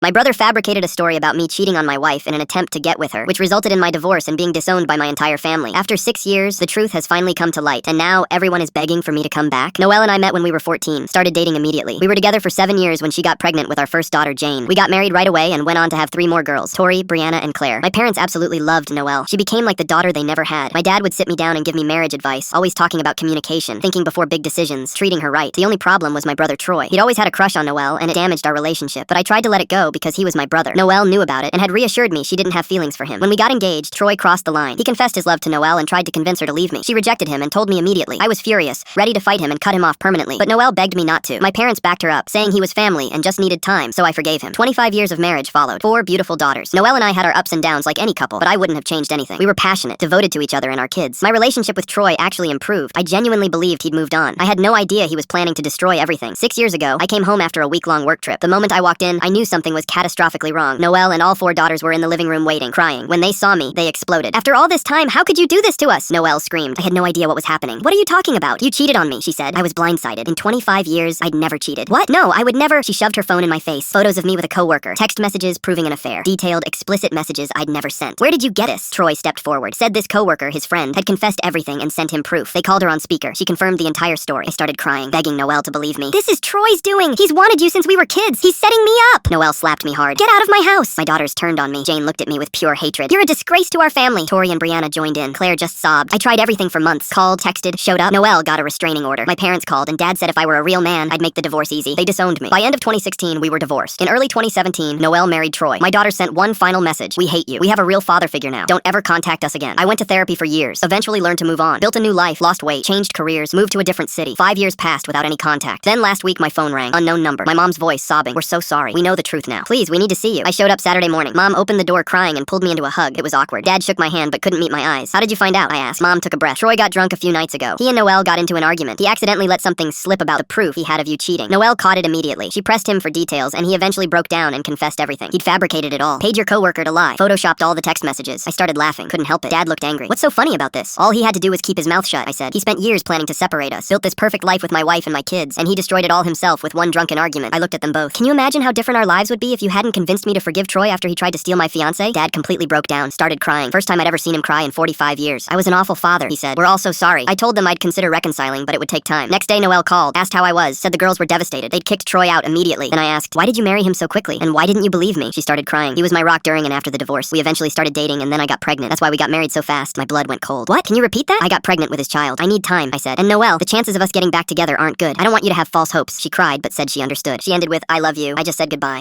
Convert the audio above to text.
My brother fabricated a story about me cheating on my wife in an attempt to get with her, which resulted in my divorce and being disowned by my entire family. After 6 years, the truth has finally come to light, and now everyone is begging for me to come back. Noelle and I met when we were 14, started dating immediately. We were together for 7 years when she got pregnant with our first daughter, Jane. We got married right away and went on to have 3 more girls, Tori, Brianna, and Claire. My parents absolutely loved Noelle. She became like the daughter they never had. My dad would sit me down and give me marriage advice, always talking about communication, thinking before big decisions, treating her right. The only problem was my brother Troy. He'd always had a crush on Noelle, and it damaged our relationship, but I tried to let it go because he was my brother. Noelle knew about it and had reassured me she didn't have feelings for him. When we got engaged, Troy crossed the line. He confessed his love to Noelle and tried to convince her to leave me. She rejected him and told me immediately. I was furious, ready to fight him and cut him off permanently, but Noelle begged me not to. My parents backed her up, saying he was family and just needed time, so I forgave him. 25 years of marriage followed. 4 beautiful daughters. Noelle and I had our ups and downs like any couple, but I wouldn't have changed anything. We were passionate, devoted to each other and our kids. My relationship with Troy actually improved. I genuinely believed he'd moved on. I had no idea he was planning to destroy everything. 6 years ago, I came home after a week-long work trip. The moment I walked in, I knew something was catastrophically wrong. Noelle and all 4 daughters were in the living room waiting, crying. When they saw me, they exploded. "After all this time, how could you do this to us?" Noelle screamed. I had no idea what was happening. "What are you talking about? You cheated on me," she said. I was blindsided. In 25 years, I'd never cheated. "What? No, I would never." She shoved her phone in my face. Photos of me with a coworker. Text messages proving an affair. Detailed, explicit messages I'd never sent. "Where did you get this?" Troy stepped forward. Said this coworker, his friend, had confessed everything and sent him proof. They called her on speaker. She confirmed the entire story. I started crying, begging Noelle to believe me. "This is Troy's doing. He's wanted you since we were kids. He's setting me up." Noelle slapped me hard. "Get out of my house." My daughters turned on me. Jane looked at me with pure hatred. "You're a disgrace to our family." Tori and Brianna joined in. Claire just sobbed. I tried everything for months. Called, texted, showed up. Noelle got a restraining order. My parents called, and Dad said if I were a real man, I'd make the divorce easy. They disowned me. By end of 2016, we were divorced. In early 2017, Noelle married Troy. My daughter sent one final message. "We hate you. We have a real father figure now. Don't ever contact us again." I went to therapy for years. Eventually learned to move on. Built a new life, lost weight, changed careers, moved to a different city. 5 years passed without any contact. Then last week, my phone rang. Unknown number. My mom's voice sobbing. "We're so sorry. We know the truth now. Please, we need to see you." I showed up Saturday morning. Mom opened the door crying and pulled me into a hug. It was awkward. Dad shook my hand but couldn't meet my eyes. "How did you find out?" I asked. Mom took a breath. "Troy got drunk a few nights ago. He and Noelle got into an argument. He accidentally let something slip about the proof he had of you cheating. Noelle caught it immediately. She pressed him for details and he eventually broke down and confessed everything. He'd fabricated it all. Paid your coworker to lie. Photoshopped all the text messages. I started laughing. Couldn't help it. Dad looked angry. "What's so funny about this?" "All he had to do was keep his mouth shut," I said. "He spent years planning to separate us. Built this perfect life with my wife and my kids, and he destroyed it all himself with one drunken argument." I looked at them both. "Can you imagine how different our lives would be if you hadn't convinced me to forgive Troy after he tried to steal my fiancé?" Dad completely broke down, started crying. First time I'd ever seen him cry in 45 years. "I was an awful father," he said. "We're all so sorry." I told them I'd consider reconciling, but it would take time. Next day, Noelle called, asked how I was, said the girls were devastated. They'd kicked Troy out immediately. Then I asked, "Why did you marry him so quickly? And why didn't you believe me?" She started crying. He was my rock during and after the divorce. We eventually started dating, and then I got pregnant. That's why we got married so fast. My blood went cold. "What? Can you repeat that?" "I got pregnant with his child. I need time," I said. "And Noelle, the chances of us getting back together aren't good. I don't want you to have false hopes." She cried, but said she understood. She ended with, "I love you." I just said goodbye.